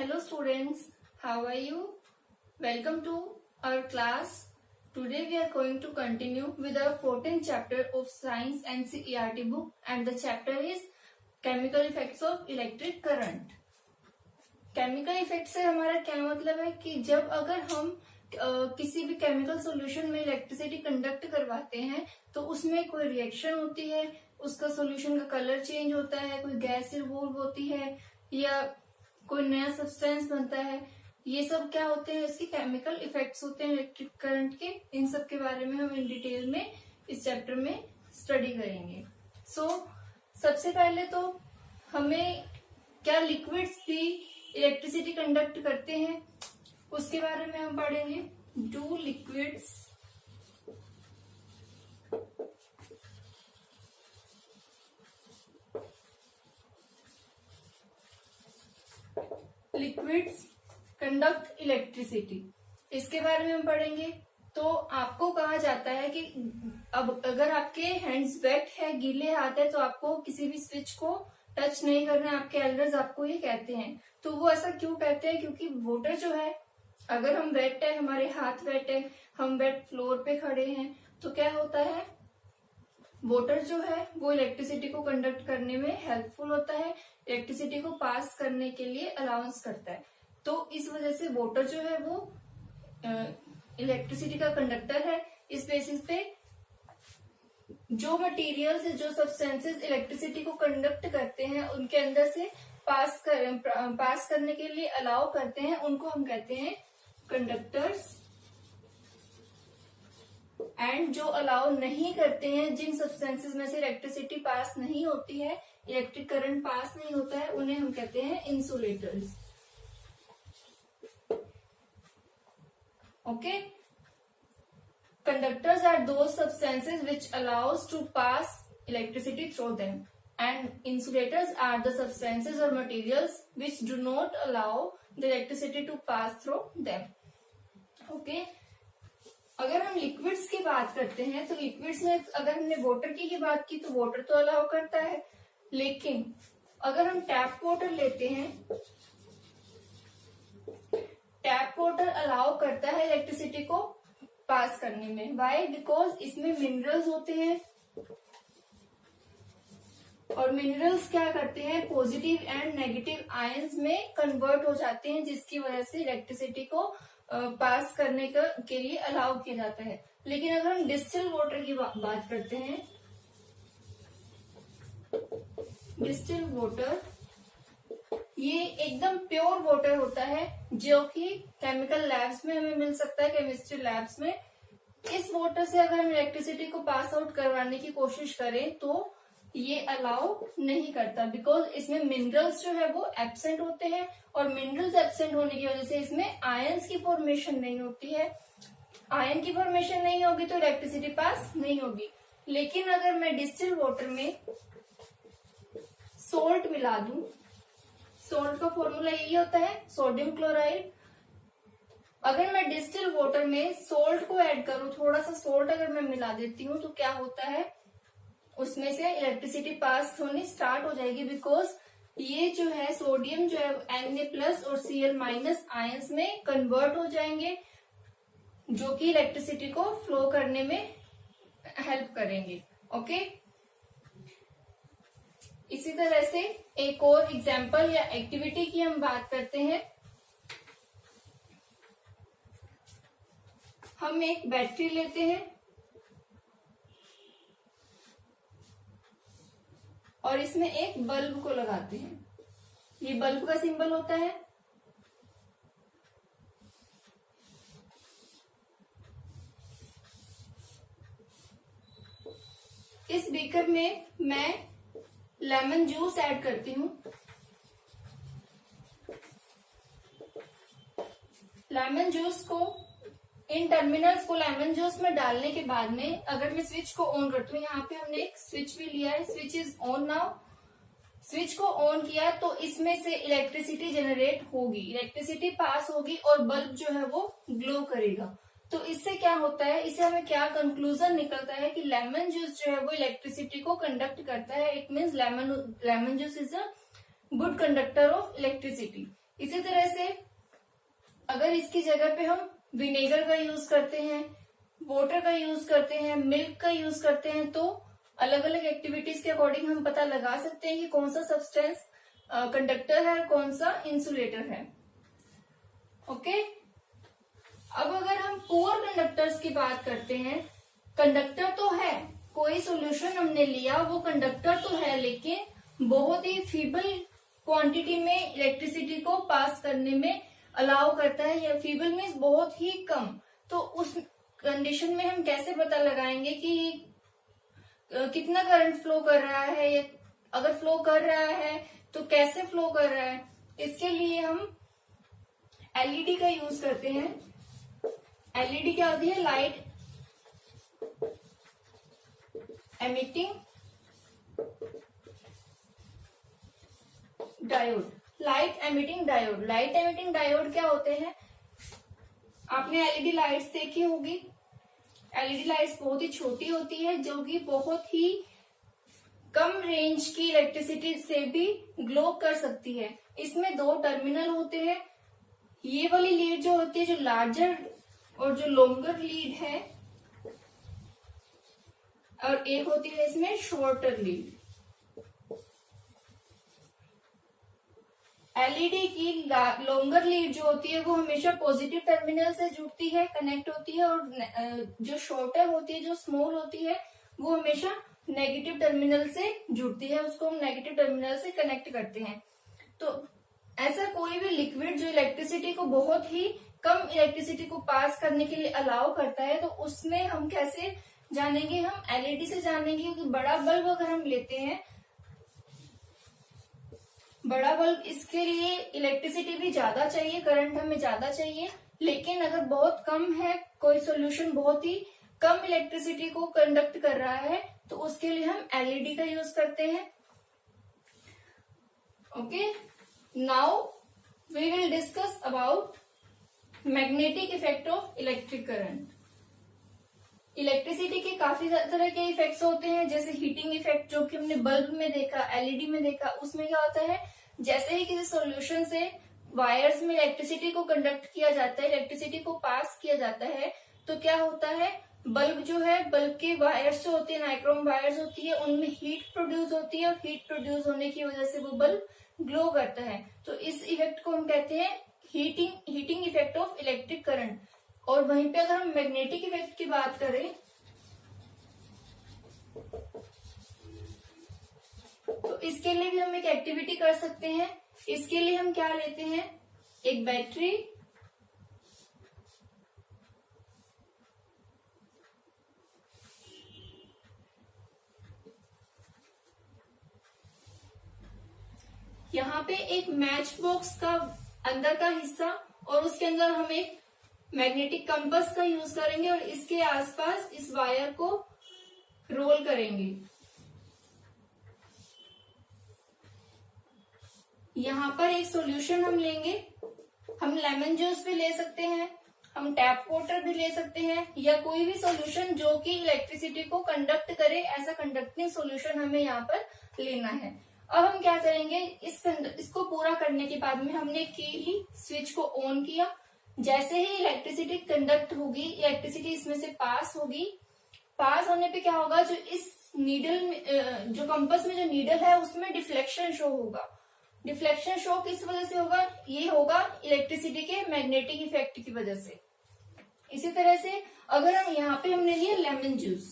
Hello students, how are you? Welcome to our class. Today we are going to continue with our 14th chapter of Science NCERT book and the chapter is Chemical Effects of Electric Current. Chemical effect से हमारा क्या मतलब है कि जब अगर हम किसी भी केमिकल सॉल्यूशन में इलेक्ट्रिसिटी कंडक्ट करवाते हैं तो उसमें कोई रिएक्शन होती है, उसका सॉल्यूशन का कलर चेंज होता है, कोई गैस इवॉल्व होती है या कोई नया सब्सटेंस बनता है, ये सब क्या होते हैं, इसके केमिकल इफेक्ट्स होते हैं इलेक्ट्रिक करंट के। इन सब के बारे में हम इन डिटेल में इस चैप्टर में स्टडी करेंगे। सबसे पहले तो हमें क्या लिक्विड्स भी इलेक्ट्रिसिटी कंडक्ट करते हैं उसके बारे में हम पढ़ेंगे। डू लिक्विड्स कंडक्ट इलेक्ट्रिसिटी, इसके बारे में हम पढ़ेंगे। तो आपको कहा जाता है कि अब अगर आपके हैंड्स वेट है, गीले हाथ है, तो आपको किसी भी स्विच को टच नहीं करना है। आपके एल्डर्स आपको ये कहते हैं। तो वो ऐसा क्यों कहते हैं? क्योंकि वाटर जो है, अगर हम वेट है, हमारे हाथ वेट है, हम वेट फ्लोर पे खड़े हैं, तो क्या होता है, वाटर जो है वो इलेक्ट्रिसिटी को कंडक्ट करने में हेल्पफुल होता है, इलेक्ट्रिसिटी को पास करने के लिए अलाउंस करता है। तो इस वजह से वाटर जो है वो इलेक्ट्रिसिटी का कंडक्टर है। इस बेसिस पे जो मटेरियल्स, जो सब्सटेंसेस इलेक्ट्रिसिटी को कंडक्ट करते हैं, उनके अंदर से पास करने के लिए अलाउ करते हैं, उनको हम कहते हैं कंडक्टर्स। एंड जो अलाउ नहीं करते हैं, जिन सब्सटेंसेस में से इलेक्ट्रिसिटी पास नहीं होती है, इलेक्ट्रिक करंट पास नहीं होता है, उन्हें हम कहते हैं insulators. Okay, conductors are those substances which allows to pass electricity through them, and insulators are the substances or materials which do not allow the electricity to pass through them. Okay, अगर हम liquids की बात करते हैं तो liquids में अगर हमने वाटर की बात की तो वाटर तो अलाउ करता है, लेकिन अगर हम टैप वाटर लेते हैं, टैप वाटर अलाउ करता है इलेक्ट्रिसिटी को पास करने में। वाई? बिकॉज इसमें मिनरल्स होते हैं और मिनरल्स क्या करते हैं, पॉजिटिव एंड नेगेटिव आयंस में कन्वर्ट हो जाते हैं, जिसकी वजह से इलेक्ट्रिसिटी को पास करने के लिए अलाउ किया जाता है। लेकिन अगर हम डिस्टिल वाटर की बात करते हैं, डिस्टिल वाटर ये एकदम प्योर वाटर होता है जो कि केमिकल लैब्स में हमें मिल सकता है, केमिस्ट्री लैब्स में। इस वाटर से अगर हम इलेक्ट्रिसिटी को पास आउट करवाने की कोशिश करें तो ये अलाउ नहीं करता, बिकॉज इसमें मिनरल्स जो है वो एब्सेंट होते हैं और मिनरल्स एब्सेंट होने की वजह से इसमें आयंस की फॉर्मेशन नहीं होती है। आयन की फॉर्मेशन नहीं होगी तो इलेक्ट्रिसिटी पास नहीं होगी। लेकिन अगर मैं डिस्टिल वाटर में सोल्ट मिला दूं, सोल्ट का फॉर्मूला यही होता है सोडियम क्लोराइड। अगर मैं डिस्टिल वाटर में सोल्ट को ऐड करूं, थोड़ा सा सोल्ट अगर मैं मिला देती हूँ तो क्या होता है, उसमें से इलेक्ट्रिसिटी पास होनी स्टार्ट हो जाएगी, बिकॉज ये जो है सोडियम जो है Na+ और Cl- आयंस में कन्वर्ट हो जाएंगे, जो कि इलेक्ट्रिसिटी को फ्लो करने में हेल्प करेंगे। ओके, इसी तरह से एक और एग्जाम्पल या एक्टिविटी की हम बात करते हैं। हम एक बैटरी लेते हैं और इसमें एक बल्ब को लगाते हैं। ये बल्ब का सिंबल होता है। इस बीकर में मैं लेमन जूस ऐड करती हूँ। लेमन जूस को, इन टर्मिनल्स को लेमन जूस में डालने के बाद में अगर मैं स्विच को ऑन करती हूँ, यहाँ पे हमने एक स्विच भी लिया है, switch is on now. Switch को ऑन किया तो इसमें से इलेक्ट्रिसिटी जनरेट होगी, इलेक्ट्रिसिटी पास होगी और बल्ब जो है वो ग्लो करेगा। तो इससे क्या होता है, इससे हमें क्या कंक्लूजन निकलता है कि लेमन जूस जो है वो इलेक्ट्रिसिटी को कंडक्ट करता है। It means lemon juice is a good conductor of electricity. इसी तरह से अगर इसकी जगह पे हम विनेगर का यूज करते हैं, वाटर का यूज करते हैं, मिल्क का यूज करते हैं, तो अलग अलग एक्टिविटीज के अकॉर्डिंग हम पता लगा सकते हैं कि कौन सा सब्सटेंस कंडक्टर है और कौन सा इंसुलेटर है। ओके, अब अगर हम पुअर कंडक्टर्स की बात करते हैं, कंडक्टर तो है, कोई सॉल्यूशन हमने लिया वो कंडक्टर तो है, लेकिन बहुत ही फीबल क्वांटिटी में इलेक्ट्रिसिटी को पास करने में अलाउ करता है, या फीबल मीन्स बहुत ही कम। तो उस कंडीशन में हम कैसे पता लगाएंगे कि कितना करंट फ्लो कर रहा है, या अगर फ्लो कर रहा है तो कैसे फ्लो कर रहा है। इसके लिए हम एलईडी का यूज करते हैं। एलईडी क्या होती है? Light emitting diode. Light emitting diode, light emitting diode क्या होते हैं? आपने एलईडी लाइट्स देखी होगी। एलईडी लाइट्स बहुत ही छोटी होती है, जो कि बहुत ही कम रेंज की इलेक्ट्रिसिटी से भी ग्लो कर सकती है। इसमें दो टर्मिनल होते हैं। ये वाली लीड जो होती है, जो लार्जर और जो लॉन्गर लीड है, और एक होती है इसमें शॉर्टर लीड। एलईडी की लॉन्गर लीड जो होती है वो हमेशा पॉजिटिव टर्मिनल से जुड़ती है, कनेक्ट होती है, और जो शॉर्टर होती है, जो स्मॉल होती है, वो हमेशा नेगेटिव टर्मिनल से जुड़ती है, उसको हम नेगेटिव टर्मिनल से कनेक्ट करते हैं। तो ऐसा कोई भी लिक्विड जो इलेक्ट्रिसिटी को बहुत ही कम इलेक्ट्रिसिटी को पास करने के लिए अलाउ करता है, तो उसमें हम कैसे जानेंगे? हम एलईडी से जानेंगे, क्योंकि बड़ा बल्ब अगर हम लेते हैं, बड़ा बल्ब, इसके लिए इलेक्ट्रिसिटी भी ज्यादा चाहिए, करंट हमें ज्यादा चाहिए। लेकिन अगर बहुत कम है, कोई सॉल्यूशन बहुत ही कम इलेक्ट्रिसिटी को कंडक्ट कर रहा है, तो उसके लिए हम एलईडी का यूज करते हैं। Okay, now we will discuss about magnetic effect of electric current. Electricity के काफी तरह के इफेक्ट्स होते हैं, जैसे हीटिंग इफेक्ट, जो कि हमने बल्ब में देखा, एलईडी में देखा। उसमें क्या होता है, जैसे ही किसी सॉल्यूशन से वायर्स में इलेक्ट्रिसिटी को कंडक्ट किया जाता है, इलेक्ट्रिसिटी को पास किया जाता है, तो क्या होता है, बल्ब जो है, बल्ब के वायर्स जो होती है, नाइक्रोम वायर्स होती है, उनमें हीट प्रोड्यूस होती है, और हीट प्रोड्यूस होने की वजह से वो बल्ब ग्लो करता है। तो इस इफेक्ट को हम कहते हैं heating effect of electric current. और वहीं पे अगर हम मैग्नेटिक इफेक्ट की बात करें, तो इसके लिए भी हम एक एक्टिविटी कर सकते हैं। इसके लिए हम क्या लेते हैं, एक बैटरी, यहाँ पे एक मैच बॉक्स का अंदर का हिस्सा, और उसके अंदर हम एक मैग्नेटिक कंपास का यूज करेंगे, और इसके आसपास इस वायर को रोल करेंगे। यहाँ पर एक सॉल्यूशन हम लेंगे, हम लेमन जूस भी ले सकते हैं, हम टैप वाटर भी ले सकते हैं, या कोई भी सॉल्यूशन जो कि इलेक्ट्रिसिटी को कंडक्ट करे, ऐसा कंडक्टिंग सॉल्यूशन हमें यहाँ पर लेना है। अब हम क्या करेंगे, इसको पूरा करने के बाद में हमने की स्विच को ऑन किया। जैसे ही इलेक्ट्रिसिटी कंडक्ट होगी, इलेक्ट्रिसिटी इसमें से पास होगी, पास होने पे क्या होगा, जो इस नीडल में, जो कंपास में जो नीडल है, उसमें डिफ्लेक्शन शो होगा। डिफ्लेक्शन शो किस वजह से होगा? ये होगा इलेक्ट्रिसिटी के मैग्नेटिक इफेक्ट की वजह से। इसी तरह से अगर हम यहाँ पे हमने लिया लेमन जूस,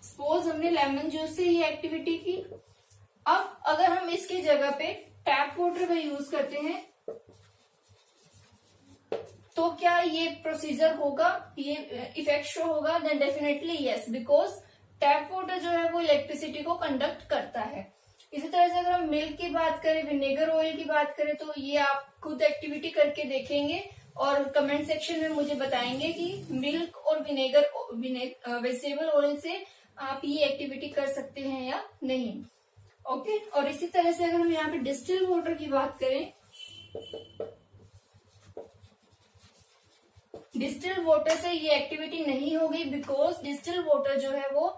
सपोज हमने लेमन जूस से ये एक्टिविटी की। अब अगर हम इसकी जगह पे टैप वाटर का यूज करते हैं, तो क्या ये प्रोसीजर होगा, ये इफेक्ट शो होगा? Then definitely yes, because tap water जो है वो इलेक्ट्रिसिटी को कंडक्ट करता है। इसी तरह से अगर हम मिल्क की बात करें, विनेगर ऑयल की बात करें, तो ये आप खुद एक्टिविटी करके देखेंगे और कमेंट सेक्शन में मुझे बताएंगे कि मिल्क और वेजिटेबल ऑयल से आप ये एक्टिविटी कर सकते हैं या नहीं। ओके, और इसी तरह से अगर हम यहाँ पे डिस्टिल वाटर की बात करें, डिस्टिल वाटर से ये एक्टिविटी नहीं होगी, बिकॉज डिस्टिल वाटर जो है वो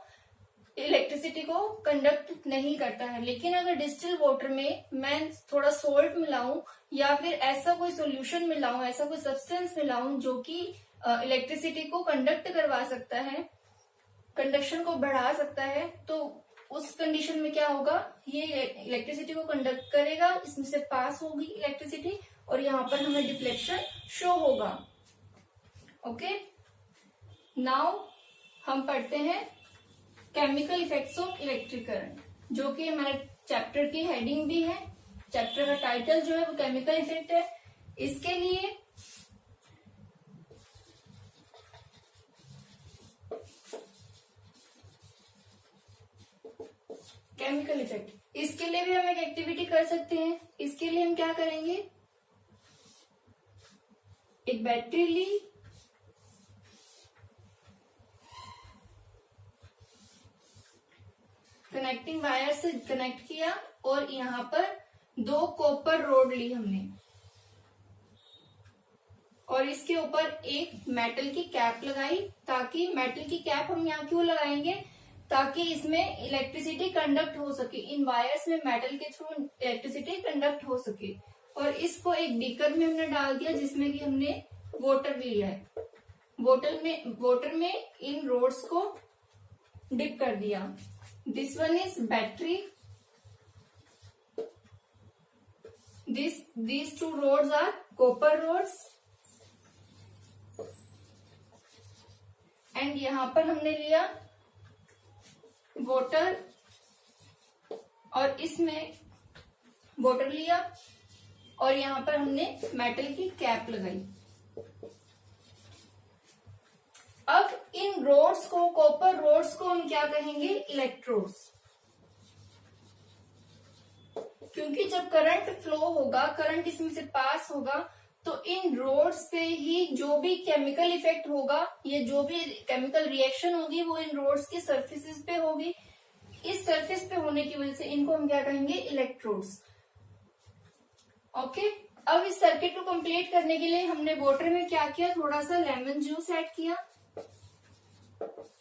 इलेक्ट्रिसिटी को कंडक्ट नहीं करता है। लेकिन अगर डिस्टिल वाटर में मैं थोड़ा सोल्ट मिलाऊं या फिर ऐसा कोई सॉल्यूशन मिलाऊं, ऐसा कोई सब्सटेंस मिलाऊं जो कि इलेक्ट्रिसिटी को कंडक्ट करवा सकता है, कंडक्शन को बढ़ा सकता है, तो उस कंडीशन में क्या होगा, ये इलेक्ट्रिसिटी को कंडक्ट करेगा, इसमें से पास होगी इलेक्ट्रिसिटी और यहाँ पर हमें डिफ्लेक्शन शो होगा। ओके, नाउ हम पढ़ते हैं chemical effects of electric current, जो कि हमारे चैप्टर की हेडिंग भी है। चैप्टर का टाइटल जो है वो केमिकल इफेक्ट है। इसके लिए केमिकल इफेक्ट, इसके लिए भी हम एक एक्टिविटी कर सकते हैं। इसके लिए हम क्या करेंगे, एक बैटरी ली, कनेक्टिंग वायर से कनेक्ट किया और यहाँ पर 2 कॉपर रोड ली हमने और इसके ऊपर एक मेटल की कैप लगाई, ताकि मेटल की कैप हम यहाँ क्यों लगाएंगे, ताकि इसमें इलेक्ट्रिसिटी कंडक्ट हो सके, इन वायर्स में मेटल के थ्रू इलेक्ट्रिसिटी कंडक्ट हो सके। और इसको एक बीकर में हमने डाल दिया जिसमें कि हमने वाटर लिया है, वाटर में इन रोड्स को डिप कर दिया। This one is battery, these 2 rods are copper rods and यहाँ पर हमने लिया वाटर और इसमें वाटर लिया और यहाँ पर हमने मेटल की कैप लगाई। अब इन रोड्स को, कॉपर रोड्स को हम क्या कहेंगे, इलेक्ट्रोड्स, क्योंकि जब करंट फ्लो होगा, करंट इसमें से पास होगा, तो इन रोड्स पे ही जो भी केमिकल इफेक्ट होगा, ये जो भी केमिकल रिएक्शन होगी वो इन रोड्स की सरफेसेस पे होगी। इस सरफेस पे होने की वजह से इनको हम क्या कहेंगे, इलेक्ट्रोड्स। ओके, अब इस सर्किट को कंप्लीट करने के लिए हमने वाटर में क्या किया, थोड़ा सा लेमन जूस ऐड किया।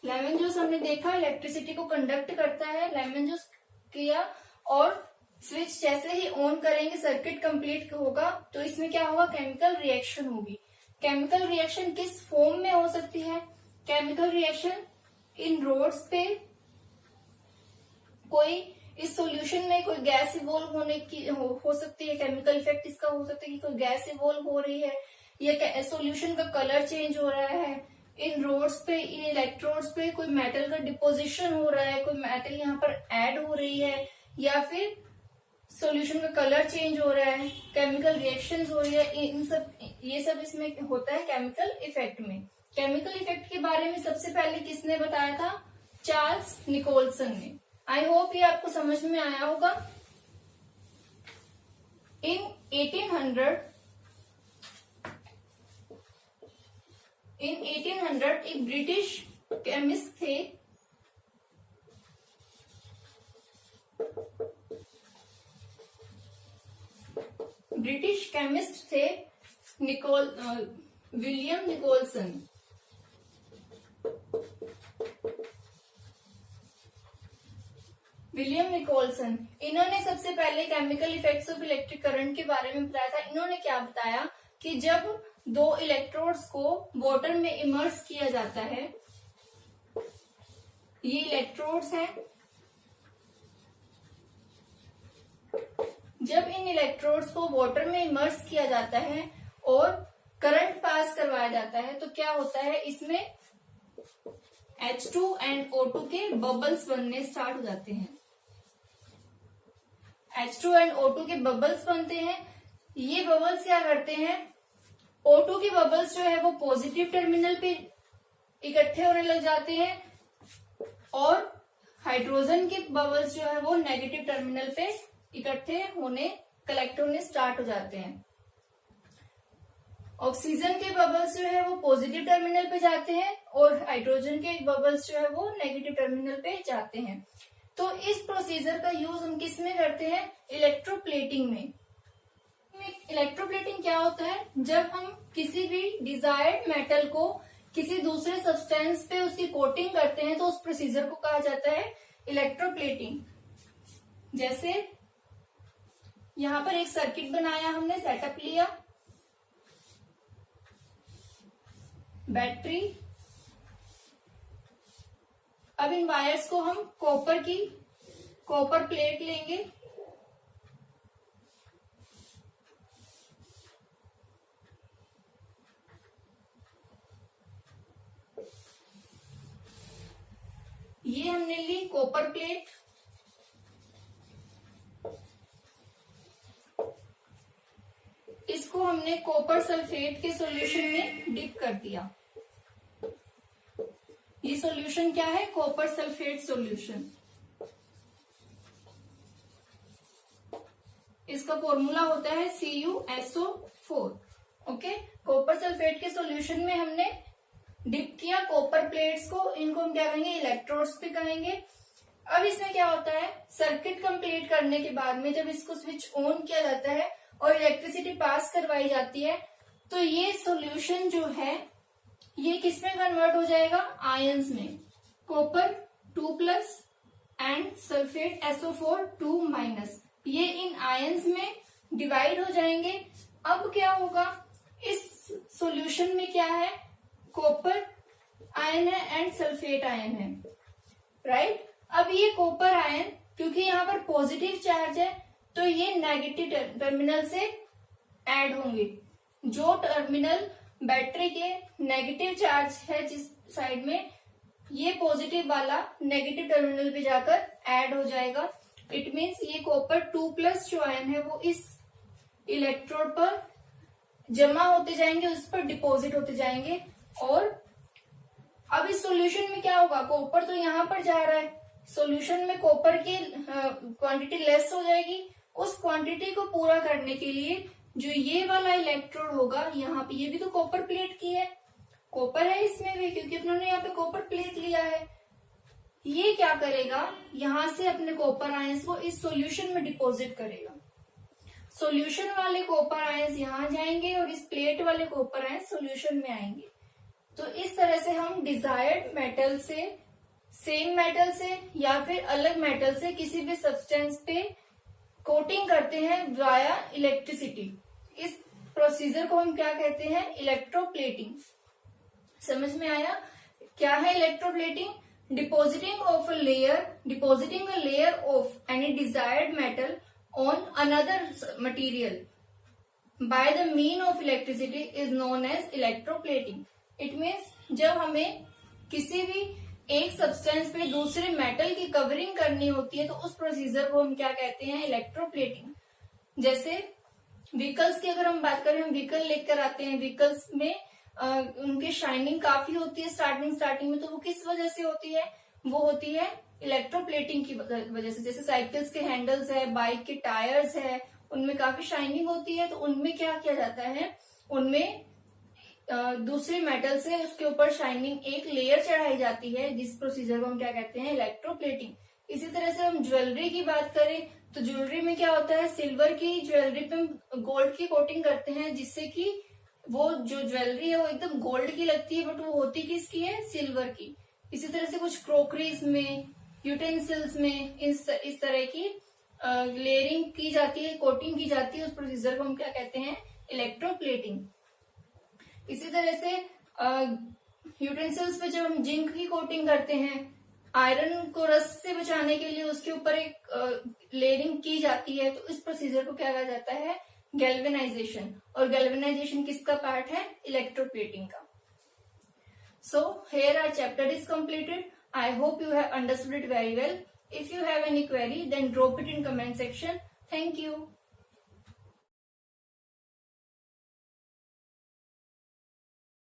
लेमन जूस हमने देखा इलेक्ट्रिसिटी को कंडक्ट करता है, लेमन जूस किया और स्विच जैसे ही ऑन करेंगे सर्किट कंप्लीट होगा, तो इसमें क्या होगा, केमिकल रिएक्शन होगी। केमिकल रिएक्शन किस फॉर्म में हो सकती है, केमिकल रिएक्शन इन रोड्स पे कोई इस सॉल्यूशन में कोई गैस इवॉल्व होने की हो सकती है, केमिकल इफेक्ट इसका हो सकता है कि कोई गैस इवॉल्व हो रही है, या सॉल्यूशन का कलर चेंज हो रहा है, इन रोड्स पे, इन इलेक्ट्रोड्स पे कोई मेटल का डिपोजिशन हो रहा है, कोई मेटल यहाँ पर ऐड हो रही है, या फिर सॉल्यूशन का कलर चेंज हो रहा है, केमिकल रिएक्शंस हो रही है, ये सब इसमें होता है केमिकल इफेक्ट में। केमिकल इफेक्ट के बारे में सबसे पहले किसने बताया था, चार्ल्स निकोलसन ने। आई होप ये आपको समझ में आया होगा। इन 1800 एक ब्रिटिश केमिस्ट थे, विलियम निकोलसन। इन्होंने सबसे पहले chemical effects of electric current के बारे में बताया था। इन्होंने क्या बताया कि जब 2 इलेक्ट्रोड्स को वाटर में इमर्स किया जाता है, ये इलेक्ट्रोड्स हैं, जब इन इलेक्ट्रोड्स को वाटर में इमर्स किया जाता है और करंट पास करवाया जाता है, तो क्या होता है, इसमें H2 एंड O2 के बबल्स बनने स्टार्ट हो जाते हैं। H2 एंड O2 के बबल्स बनते हैं। ये बबल्स क्या करते हैं, O2 के बबल्स जो है वो पॉजिटिव टर्मिनल पे इकट्ठे होने लग जाते हैं और हाइड्रोजन के बबल्स जो है वो नेगेटिव टर्मिनल पे इकट्ठे होने, कलेक्ट होने स्टार्ट हो जाते हैं। ऑक्सीजन के बबल्स जो है वो पॉजिटिव टर्मिनल पे जाते हैं और हाइड्रोजन के बबल्स जो है वो नेगेटिव टर्मिनल पे जाते हैं। तो इस प्रोसीजर का यूज हम किस में करते हैं, इलेक्ट्रोप्लेटिंग में। इलेक्ट्रोप्लेटिंग क्या होता है, जब हम किसी भी डिजायर्ड मेटल को किसी दूसरे सब्सटेंस पे उसकी कोटिंग करते हैं तो उस प्रोसीजर को कहा जाता है इलेक्ट्रोप्लेटिंग। जैसे यहां पर एक सर्किट बनाया, हमने सेटअप लिया, बैटरी। अब इन वायर्स को हम कॉपर प्लेट लेंगे, ये हमने ली कॉपर प्लेट। इसको हमने कॉपर सल्फेट के सॉल्यूशन में डिप कर दिया। ये सॉल्यूशन क्या है? Copper sulphate solution. इसका फॉर्मूला होता है CuSO4। ओके, कॉपर सल्फेट के सॉल्यूशन में हमने डिप किया कॉपर प्लेट्स को, इनको हम क्या कहेंगे? इलेक्ट्रोड्स भी कहेंगे। अब इसमें क्या होता है, सर्किट कंप्लीट करने के बाद में जब इसको स्विच ऑन किया जाता है और इलेक्ट्रिसिटी पास करवाई जाती है, तो ये सॉल्यूशन जो है ये किस में कन्वर्ट हो जाएगा? आयंस में। Copper 2+ and sulphate SO4 2-। ये इन आयंस में डिवाइड हो जाएंगे। अब क्या होगा, इस सॉल्यूशन में क्या है? कॉपर आयन है एंड सल्फेट आयन है, राइट। अब ये कॉपर आयन, क्योंकि यहाँ पर पॉजिटिव चार्ज है, तो ये नेगेटिव टर्मिनल से ऐड होंगे। जो टर्मिनल बैटरी के नेगेटिव चार्ज है जिस साइड में, ये पॉजिटिव वाला नेगेटिव टर्मिनल पे जाकर ऐड हो जाएगा। इट मीन्स ये कॉपर 2+ जो आयन है वो इस इलेक्ट्रोड पर जमा होते जाएंगे, उस पर डिपॉजिट होते जाएंगे। और अब इस सॉल्यूशन में क्या होगा? कॉपर तो यहाँ पर जा रहा है, सॉल्यूशन में कॉपर की क्वांटिटी लेस हो जाएगी। उस क्वांटिटी को पूरा करने के लिए जो ये वाला इलेक्ट्रोड होगा, यहाँ पे ये भी तो कॉपर प्लेट की है, कॉपर है इसमें भी, क्योंकि उन्होंने यहाँ पे कॉपर प्लेट लिया है। ये क्या करेगा? यहाँ से अपने कॉपर आयंस को इस सॉल्यूशन में डिपॉजिट करेगा। सॉल्यूशन वाले कॉपर आयंस यहाँ जाएंगे और इस प्लेट वाले कॉपर आयंस सॉल्यूशन में आएंगे। तो इस तरह से हम डिजायर्ड मेटल से, सेम मेटल से या फिर अलग मेटल से किसी भी सब्सटेंस पे कोटिंग करते हैं वाया इलेक्ट्रिसिटी। इस प्रोसीजर को हम क्या कहते हैं? इलेक्ट्रोप्लेटिंग। समझ में आया? क्या है electroplating? Depositing a layer of any desired metal on another material by the mean of electricity is known as electroplating. It means जब हमें किसी भी एक सब्सटेंस पे दूसरे मेटल की कवरिंग करनी होती है तो उस प्रोसीजर को हम क्या कहते हैं? इलेक्ट्रोप्लेटिंग। जैसे व्हीकल्स की अगर हम बात करें, हम व्हीकल लेकर आते हैं, व्हीकल्स में उनकी शाइनिंग काफी होती है स्टार्टिंग में, तो वो किस वजह से होती है? वो होती है इलेक्ट्रोप्लेटिंग की वजह से। जैसे साइकिल्स के हैंडल्स है, बाइक के टायर्स है, उनमें काफी शाइनिंग होती है, तो उनमें क्या किया जाता है? उनमें दूसरे मेटल से उसके ऊपर शाइनिंग एक लेयर चढ़ाई जाती है, जिस प्रोसीजर को हम क्या कहते हैं? इलेक्ट्रोप्लेटिंग। इसी तरह से हम ज्वेलरी की बात करें तो ज्वेलरी में क्या होता है? सिल्वर की ज्वेलरी पे हम गोल्ड की कोटिंग करते हैं, जिससे कि वो जो ज्वेलरी है वो एकदम गोल्ड की लगती है, बट वो होती किसकी है? सिल्वर की। इसी तरह से कुछ क्रोकरीज में, यूटेंसिल्स में इस तरह की लेयरिंग की जाती है, कोटिंग की जाती है। उस प्रोसीजर को हम क्या कहते हैं? इलेक्ट्रोप्लेटिंग। इसी तरह से यूटेंसिल्स पे जब हम जिंक की कोटिंग करते हैं, आयरन को रस्ट से बचाने के लिए उसके ऊपर एक लेयरिंग की जाती है, तो इस प्रोसीजर को क्या कहा जाता है? गैल्वेनाइजेशन। और गैल्वेनाइजेशन किसका पार्ट है? इलेक्ट्रोप्लेटिंग का। सो here our chapter is completed. I hope you have understood it very well. If you have any query, then drop it in comment section. Thank you.